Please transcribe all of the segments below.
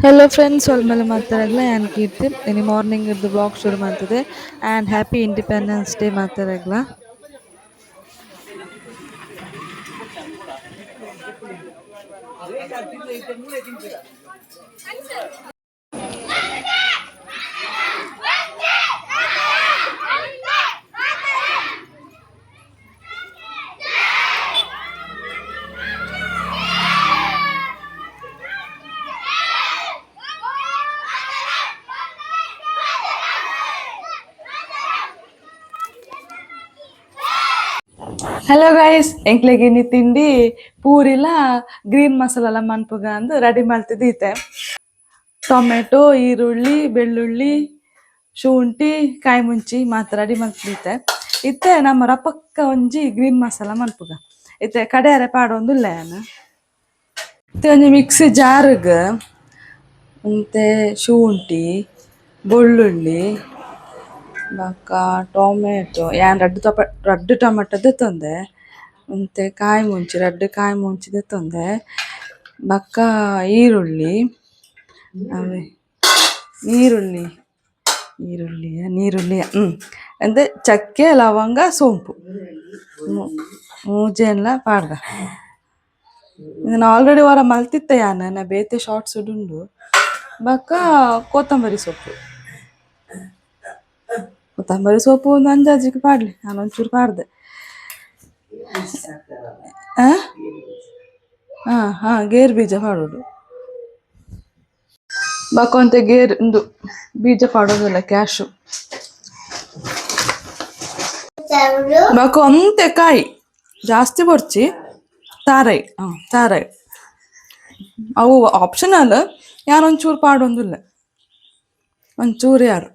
Hello friends ಒಲ್ಮೆಲೆ ಮಾತಾಡಗ್ಲ and Keerthi ಇನ್ನು ಮಾರ್ನಿಂಗ್ ಇದ್ದು ಬ್ಲಾಗ್ ಶುರು ಮಾಡ್ತದೆ ಆ್ಯಂಡ್ ಹ್ಯಾಪಿ ಇಂಡಿಪೆಂಡೆನ್ಸ್ ಡೇ ಮಾತಾಡಗ್ಲ. ಹಲೋ ಗೈಸ್, ಎಂಕ್ಲೆಗೆ ಇನ್ನು ತಿಂಡಿ ಪೂರಿಲ ಗ್ರೀನ್ ಮಸಾಲ ಮನ್ಪುಗ ಅಂದು ರೆಡಿ ಮಾಡ್ತಿದ್ದೀತೆ. ಟೊಮೆಟೊ, ಈರುಳ್ಳಿ, ಬೆಳ್ಳುಳ್ಳಿ, ಶುಂಠಿ, ಕಾಯಿ ಮುಂಚಿ ಮಾತ್ರ ರೆಡಿ ಮಾಡ್ತಿದ್ದೆ. ಇತ್ತೆ ನಮ್ಮ ರಪಕ್ಕ ಒಂಜಿ ಗ್ರೀನ್ ಮಸಾಲ ಮನ್ಪುಗ ಇತ್ತೆ ಕಡೆಯರೆ ಪಾಡೊಂದುಲ್ಲ ನಾನು ಇತ್ತೆ ಒಂಜಿ ಮಿಕ್ಸಿ ಜಾರ್ಗ್ ಮತ್ತೆ ಶುಂಠಿ, ಬೆಳ್ಳುಳ್ಳಿ ಬೊಕ್ಕ ಟೊಮೆಟೊ ಯಾನ್ ರಡ್ಡ್ ಟೊಮೆಟೊ ದೆತ್ತೊಂದೆ, ಮತ್ತೆ ಕಾಯಿ ಮುಂಚಿ ರಡ್ಡ್ ಕಾಯಿ ಮುಂಚಿ ದೆತ್ತೊಂದೆ, ಬೊಕ್ಕ ಈರುಳ್ಳಿ ಅವೆ ನೀರುಳ್ಳಿಯ ಅಂದೆ ಚಕ್ಕೆ ಲವಂಗ ಸೋಂಪು ಮೂಜೆನ್ಲ ಪಾಡ್ದ. ಇದನ್ನ ಆಲ್ರೆಡಿ ಹೊರ ಮಲ್ತಿತ್ತೆ ಯಾನ್ ಬೇತೆ ಶಾರ್ಟ್ಸ್ ಉಂಡು. ಬೊಕ್ಕ ಕೊತ್ತಂಬರಿ ಸೊಪ್ಪು ಒಂದು ಅಂದಾಜಿಗೆ ಪಾಡ್ಲಿ, ನಾನು ಒಂಚೂರು ಪಾಡ್ದೆ. ಗೇರ್ ಬೀಜ ಪಾಡೋಡು ಬಕೊಂತೆ ಗೇರ್ ಇಂದು ಬೀಜ ಪಾಡೋದಿಲ್ಲ ಕ್ಯಾಶು ಬಕ ಒಂತೆ ಕಾಯಿ ಜಾಸ್ತಿ ಬರ್ಚಿ ತಾರೈ ಅವು ಆಪ್ಷನಲ್ ಯಾರೊಂಚೂರು ಪಾಡೊಂದಿಲ್ಲ ಒಂಚೂರು ಯಾರು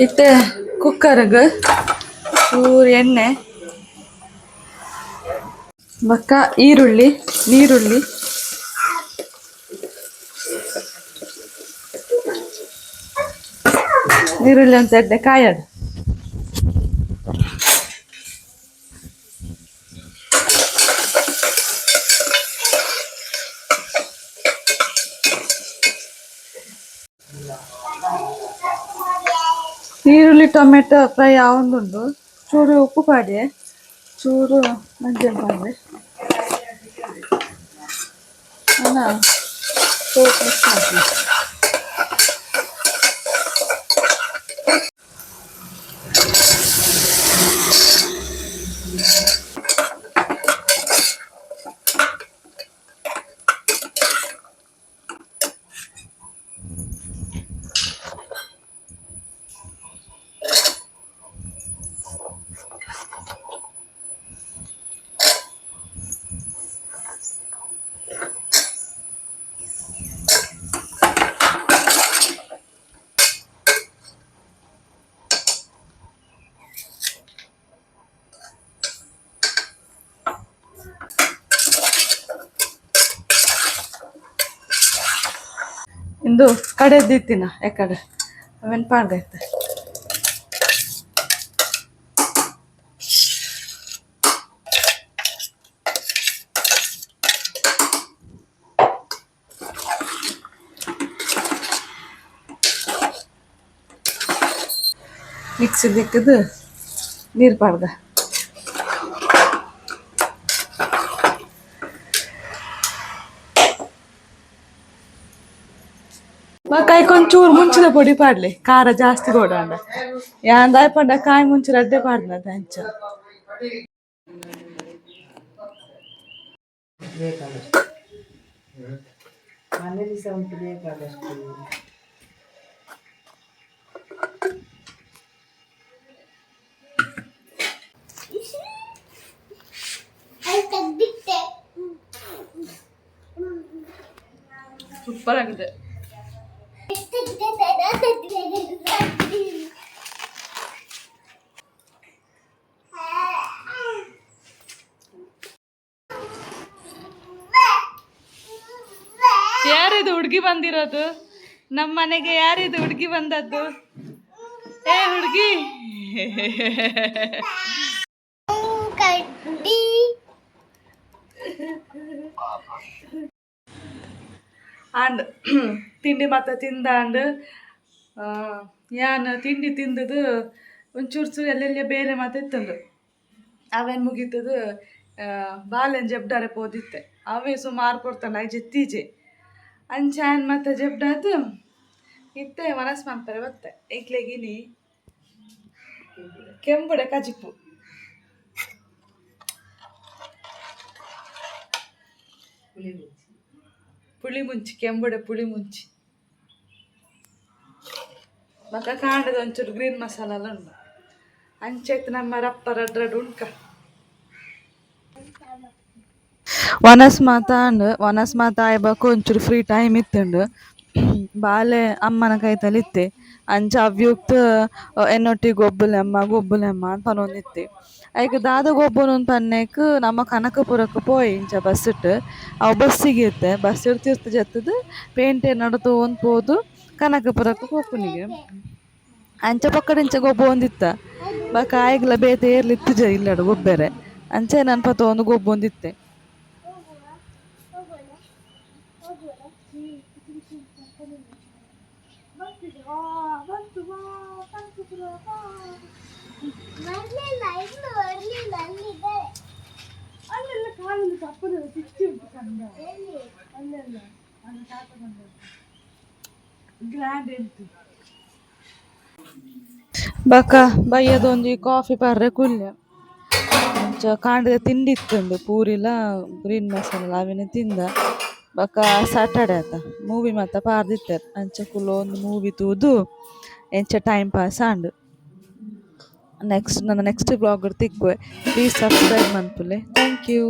ಇತ್ತೆ ಕುಕ್ಕರ್ಗೆ ಚೂರು ಎಣ್ಣೆ ಬಕ್ಕ ನೀರುಳ್ಳಿ ಅಂತ ಎಡ್ಡೆ ಕಾಯಡು ಈರುಳ್ಳಿ ಟೊಮೆಟೊ ಫ್ರೈ ಆವೊಂದುಂಡು ಚೂರು ಉಪ್ಪು ಪಾಡೆ ಚೂರು ಮಂಜಲ್ ಪಾಡೆ ಸೋಪ್ ಮಿಕ್ಸ್ ಮಾಡ್ತೀನಿ. ಇಂದು ಕಡೆದಿತ್ತಿನ ಯಾಕಡೆ ಅವೇನು ಪಾಡ್ದೈತೆ ಮಿಕ್ಸಿ ದಿಕ್ಕದು ನೀರು ಪಾಡ್ದ ಕಾಯ್ಕೊಂಚೂರು ಮುಂಚಿದ ಪೊಡಿ ಪಾಡ್ಲಿ ಖಾರ ಜಾಸ್ತಿ ಕೊಡೋಣ ಯಾಂದ ಪಂಡ ಕಾಯಿ ಮುಂಚಿ ರಡ್ಡೆ ಪಾಡ್ನ ಅಂಚ ಸೂಪರ್ ಆಗಿದೆ. ಯಾರಿದು ಹುಡುಗಿ ಬಂದಿರೋದು ನಮ್ಮ ಮನೆಗೆ? ಯಾರಿದು ಹುಡುಗಿ ಬಂದದ್ದು? ಏ ಹುಡುಗಿ ಆಂಡ್ ತಿಂಡಿ ಮಾತ ತಿಂದಾಂಡ್ ಯಾನ್ ತಿಂಡಿ ತಿಂದದು ಒಂಚೂರು ಚೂರು ಎಲ್ಲೆಲ್ಲ ಬೇರೆ ಮಾತ ಇತ್ತಂದು ಅವೇನು ಮುಗೀತದು ಬಾಲೆನ್ ಜಬ್ಡಾರೆ ಪೋದಿತ್ತೆ ಅವೇ ಸುಮಾರು ಕೊಡ್ತಾನೆ ಐಜೆ ತೀಜೆ ಅಂಚಾನ್ ಮತ್ತೆ ಜಬ್ಡಾದು ಇತ್ತೆ ಮನಸ್ ಮಾಡ್ತಾರೆ ಬತ್ತೆ ಐಕ್ಲೆಗಿನಿ ಕೆಂಬುಡೆ ಕಜಿಪು ಪುಳಿ ಮುಂಚಿ ಕೆಂಬುಡೆ ಪುಳಿ ಮುಂಚಿ ಮಕ್ಕ ಕಾಂಡದ ಒಂಚೂರು ಗ್ರೀನ್ ಮಸಾಲ ಎಲ್ಲ ಉಂಟು ಅಂಚೆತ್ ನಮ್ಮ ರಪ್ಪ ರಡ್ರಡ್ ಉಣ್ಕ ವನಸ್ ಮಾತ ಆಯ್ಬಕ್ಕ ಒಂಚೂರು ಫ್ರೀ ಟೈಮ್ ಇತ್ತುಂಡು ಬಾಲೆ ಅಮ್ಮನ ಕೈತಲ್ಲಿ ಇತ್ತೆ ಅಂಚ ಅವ್ಯುಕ್ತ ಎನ್ನೊಟ್ಟಿಗೆ ಗೊಬ್ಬುಲೆಮ್ಮ ಅಂತ ಪನೊಂದಿತ್ತೆ ಐಕ್ ದಾದ ಗೊಬ್ಬುನು ಪನ್ನೇಕ್ ನಮ್ಮ ಕನಕಪುರಕ್ಕೆ ಪೋಯಿ ಇಂಚ ಬಸ್ ಇಟ್ಟು ಅವು ಬಸ್ಸಿಗೆ ಇತ್ತೆ ಬಸ್ ಇರ್ತಿರ್ತು ಜತ್ತದು ಪೇಂಟೆ ನಡ್ದು ಒಂದು ಪೋದು ಕನಕಪುರಕ್ಕೆ ಪೋಪುನಿಗೆ ಅಂಚ ಪಕ್ಕಡಿಂಚ ಗೊಬ್ಬ ಒಂದಿತ್ತ ಬಕ ಆಯ್ಗ್ಲ ಬೇತೆ ಏರ್ಲಿತ್ತು ಇಲ್ಲಡು ಗೊಬ್ಬೆರೆ ಅಂಚೆ ನನ್ನ ಪತ ಒಂದು ಗೊಬ್ಬ ಒಂದಿತ್ತೆ ಬಕ ಬಯ್ಯದೊಂದು ಕಾಫಿ ಪರ್ರೆ ಕುಲ್ಯ ಕಾಂಡದ ತಿಂಡಿ ಇತ್ತುಂಡು ಪೂರಿಲ ಗ್ರೀನ್ ಮಸಾಲ ಅವಿನ ತಿಂದ ಬಕ ಸಾಟರ್ಡೆ ಆತ ಮೂವಿ ಮಾತ ಪಾರ್ದಿತ್ತಾರೆ ಅಂಚ ಕುಲ ಒಂದು ಮೂವಿ ತೂದು ಎಂಚ ಟೈಮ್ ಪಾಸ್ ಆಂಡು ನನ್ನ ನೆಕ್ಸ್ಟ್ ಬ್ಲಾಗ್ ತಿಕ್ಕುವೆ ಪ್ಲೀಸ್ ಸಬ್ಸ್ಕ್ರೈಬ್ ಮನ್ಪುಲೆ ಥ್ಯಾಂಕ್ ಯು